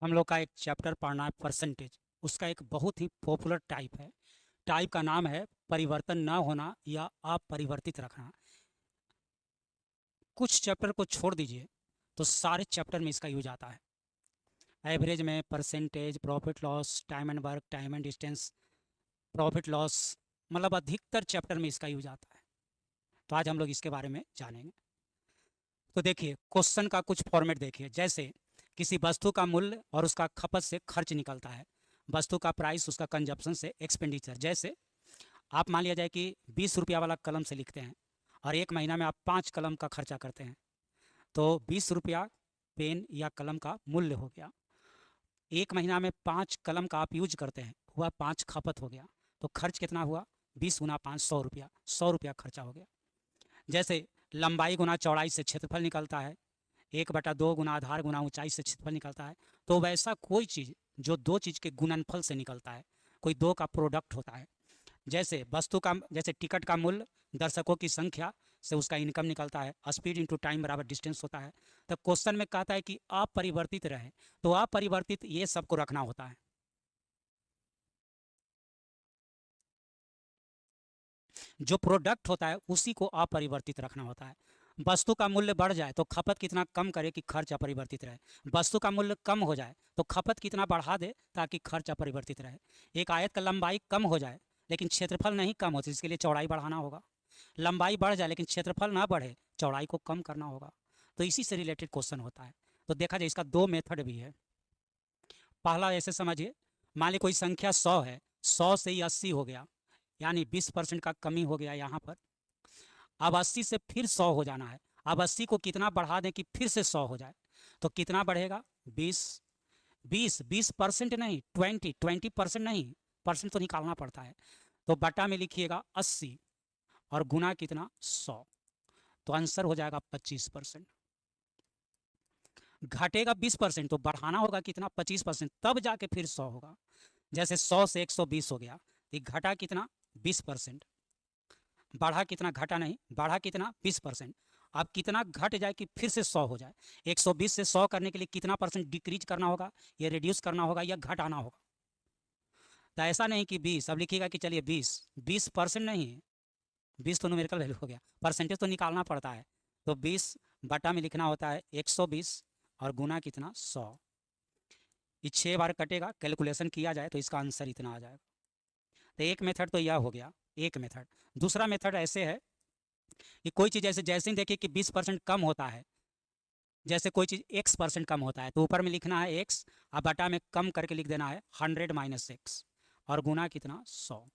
हम लोग का एक चैप्टर पढ़ना है परसेंटेज। उसका एक बहुत ही पॉपुलर टाइप है। टाइप का नाम है परिवर्तन न होना या अपरिवर्तित रखना। कुछ चैप्टर को छोड़ दीजिए तो सारे चैप्टर में इसका यूज आता है। एवरेज में percentage, profit loss, time and work, time and distance, profit loss, मतलब अधिकतर चैप्टर में इसका यूज आता है। तो आज हम लोग इसके बारे में जानेंगे। तो देखिए, क्वेश्चन का कुछ फॉर्मेट देखिए। जैसे किसी वस्तु का मूल्य और उसका खपत से खर्च निकलता है। वस्तु का प्राइस उसका कंजप्शन से एक्सपेंडिचर। जैसे आप मान लिया जाए कि 20 रुपया वाला कलम से लिखते हैं और एक महीना में आप 5 कलम का खर्चा करते हैं, तो 20 रुपया पेन या कलम का मूल्य हो गया। एक महीना में 5 कलम का आप यूज करते हैं, हुआ 5 खपत हो गया। तो खर्च कितना हुआ? 20 गुना 5, 100 रुपया। 100 रुपया खर्चा हो गया। जैसे लंबाई गुना चौड़ाई से क्षेत्रफल निकलता है, 1/2 गुना आधार गुना ऊंचाई से क्षेत्रफल निकलता है। तो वैसा कोई चीज़ जो दो चीज़ के गुणनफल से निकलता है, कोई दो का प्रोडक्ट होता है। जैसे वस्तु का, जैसे टिकट का मूल्य दर्शकों की संख्या से उसका इनकम निकलता है। स्पीड इंटू टाइम बराबर डिस्टेंस होता है। तो क्वेश्चन में कहता है कि अपरिवर्तित रहे, तो अपरिवर्तित ये सबको रखना होता है। जो प्रोडक्ट होता है उसी को अपरिवर्तित रखना होता है। वस्तु का मूल्य बढ़ जाए तो खपत कितना कम करे कि खर्च अपरिवर्तित रहे। वस्तु का मूल्य कम हो जाए तो खपत कितना बढ़ा दे ताकि खर्च अपरिवर्तित रहे। एक आयत का लंबाई कम हो जाए लेकिन क्षेत्रफल नहीं कम हो, तो इसके लिए चौड़ाई बढ़ाना होगा। लंबाई बढ़ जाए लेकिन क्षेत्रफल ना बढ़े, चौड़ाई को कम करना होगा। तो इसी से रिलेटेड क्वेश्चन होता है। तो देखा जाए, इसका दो मेथड भी है। पहला ऐसे समझिए, मान ली कोई संख्या 100 है, 100 से ही 80 हो गया, यानी 20% का कमी हो गया यहाँ पर। अब 80 से फिर 100 हो जाना है। अब 80 को कितना बढ़ा दें कि फिर से 100 हो जाए? तो कितना बढ़ेगा? 20। 20% नहीं, 20% नहीं, परसेंट तो निकालना पड़ता है। तो बटा में लिखिएगा 80 और गुना कितना? 100। तो आंसर हो जाएगा 25%। घटेगा 20% तो बढ़ाना होगा कितना? 25%, तब जाके फिर 100 होगा। जैसे 100 से 120 हो गया, तो घटा कितना? 20%। बढ़ा कितना? घटा नहीं, बढ़ा कितना? 20%। अब कितना घट जाए कि फिर से 100 हो जाए? 120 से 100 करने के लिए कितना परसेंट डिक्रीज करना होगा, या रिड्यूस करना होगा, या घटाना होगा? तो ऐसा नहीं कि 20, अब लिखिएगा कि चलिए 20% नहीं है, 20 तो न्यूमेरिकल वैल्यू हो गया, परसेंटेज तो निकालना पड़ता है। तो 20 बटा में लिखना होता है 120 और गुना कितना? 100। ये 6 बार कटेगा, कैलकुलेशन किया जाए तो इसका आंसर इतना आ जाएगा। तो एक मेथड तो यह हो गया, एक मेथड। दूसरा मेथड ऐसे है कि कोई चीज़ जैसे जैसे ही देखिए कि 20% कम होता है, जैसे कोई चीज़ x% कम होता है, तो ऊपर में लिखना है x, और बटा में कम करके लिख देना है 100 माइनस एक्स, और गुना कितना? 100।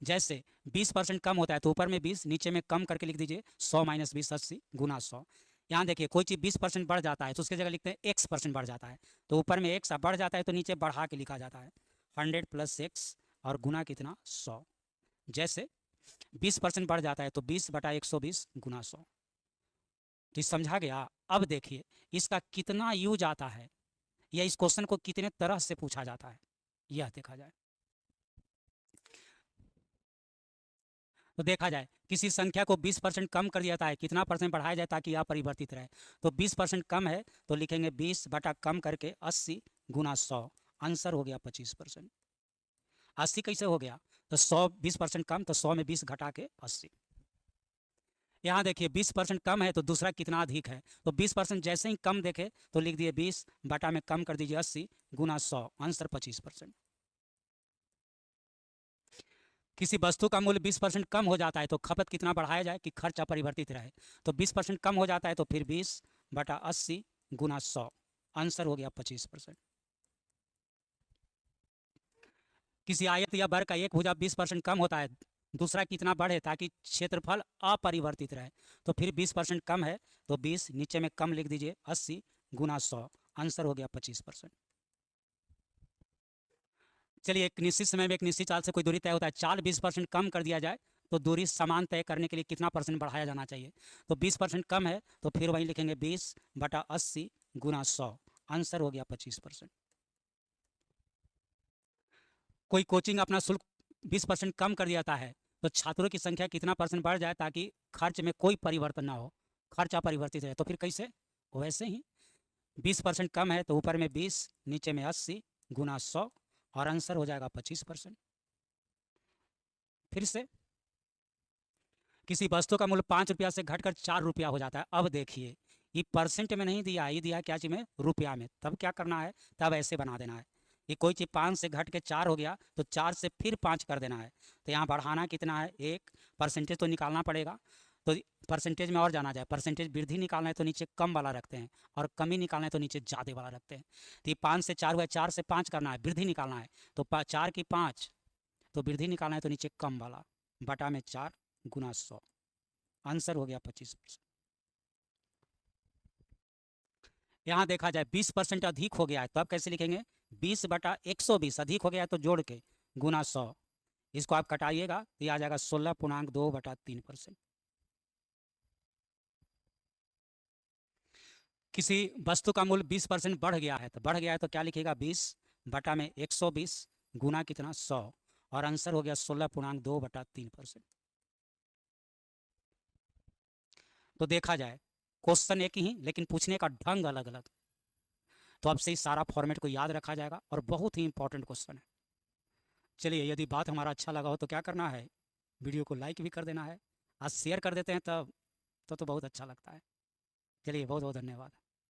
जैसे 20% कम होता है तो ऊपर में 20, नीचे में कम करके लिख दीजिए 100 माइनस 20, 80 गुना 100। यहाँ देखिए, कोई चीज़ 20% बढ़ जाता है तो उसकी जगह लिखते हैं x% बढ़ जाता है, तो ऊपर में x बढ़ जाता है तो नीचे बढ़ा के लिखा जाता है 100 प्लस x और गुना कितना? 100। जैसे 20% बढ़ जाता है तो 20/120 गुना 100। तो समझा गया? अब देखिए इसका कितना यूज आता है, या इस क्वेश्चन को कितने तरह से पूछा जाता है, यह देखा जाए। तो देखा जाए, किसी संख्या को 20% कम कर दिया जाता है, कितना परसेंट बढ़ाया जाए ताकि यह परिवर्तित रहे? तो 20% कम है तो लिखेंगे 20 बटा कम करके 80 गुना 100। आंसर हो गया 25%। 80 कैसे हो गया? तो 100, 20% कम, तो 100 में 20 घटा के 80। यहाँ देखिए 20% कम है तो दूसरा कितना अधिक है? तो 20% जैसे ही कम देखे तो लिख दिए 20 बटा में कम कर दीजिए 80 गुना 100, आंसर 25%। किसी वस्तु का मूल्य 20% कम हो जाता है तो खपत कितना बढ़ाया जाए कि खर्च अपरिवर्तित रहे? तो 20% कम हो जाता है तो फिर 20/80 गुना 100, आंसर हो गया 25%। किसी आयत या वर्ग का एक भुजा 20% कम होता है, दूसरा कितना बढ़े ताकि क्षेत्रफल अपरिवर्तित रहे? तो फिर 20% कम है तो 20, नीचे में कम लिख दीजिए 80 गुना 100, आंसर हो गया 25%। चलिए, एक निश्चित समय में एक निश्चित चाल से कोई दूरी तय होता है, चाल 20% कम कर दिया जाए तो दूरी समान तय करने के लिए कितना परसेंट बढ़ाया जाना चाहिए? तो 20% कम है तो फिर वही लिखेंगे 20/80 गुना 100, आंसर हो गया 25%। कोई कोचिंग अपना शुल्क 20% कम कर दिया जाता है, तो छात्रों की संख्या कितना परसेंट बढ़ जाए ताकि खर्च में कोई परिवर्तन ना हो, खर्च अपरिवर्तित रहे? तो फिर कैसे? वैसे ही 20% कम है तो ऊपर में 20, नीचे में 80 गुना 100 और आंसर हो जाएगा 25%। फिर से किसी वस्तु का मूल्य 5 रुपया से घटकर 4 रुपया हो जाता है। अब देखिए ये परसेंट में नहीं दिया, ये दिया क्या चीज़ में, रुपया में। तब क्या करना है, तब ऐसे बना देना है। ये कोई चीज़ 5 से घट के 4 हो गया तो 4 से फिर 5 कर देना है। तो यहाँ बढ़ाना कितना है, 1 परसेंटेज तो निकालना पड़ेगा। तो परसेंटेज में और जाना जाए, परसेंटेज वृद्धि निकालना है तो नीचे कम वाला रखते हैं, और कमी निकालना है तो नीचे ज़्यादा वाला रखते हैं। तो ये 5 से 4 हुआ, 4 से 5 करना है, वृद्धि निकालना है। तो 4 की 5, तो वृद्धि निकालना है तो नीचे कम वाला, बटा में 4 गुना 100, आंसर हो गया 25%। यहाँ देखा जाए 20% अधिक हो गया है तो अब कैसे लिखेंगे, 20/120 अधिक हो गया है तो जोड़ के गुना 100, इसको आप कटाइएगा तो ये आ जाएगा 16.2/3%। किसी वस्तु का मूल्य 20% बढ़ गया है, तो बढ़ गया है तो क्या लिखेगा, 20/120 गुना कितना, 100, और आंसर हो गया 16.2/3%। तो देखा जाए क्वेश्चन एक ही लेकिन पूछने का ढंग अलग अलग। तो अब से इस सारा फॉर्मेट को याद रखा जाएगा और बहुत ही इंपॉर्टेंट क्वेश्चन है। चलिए, यदि बात हमारा अच्छा लगा हो तो क्या करना है, वीडियो को लाइक भी कर देना है। आज शेयर कर देते हैं तब तो बहुत अच्छा लगता है। चलिए, बहुत बहुत धन्यवाद।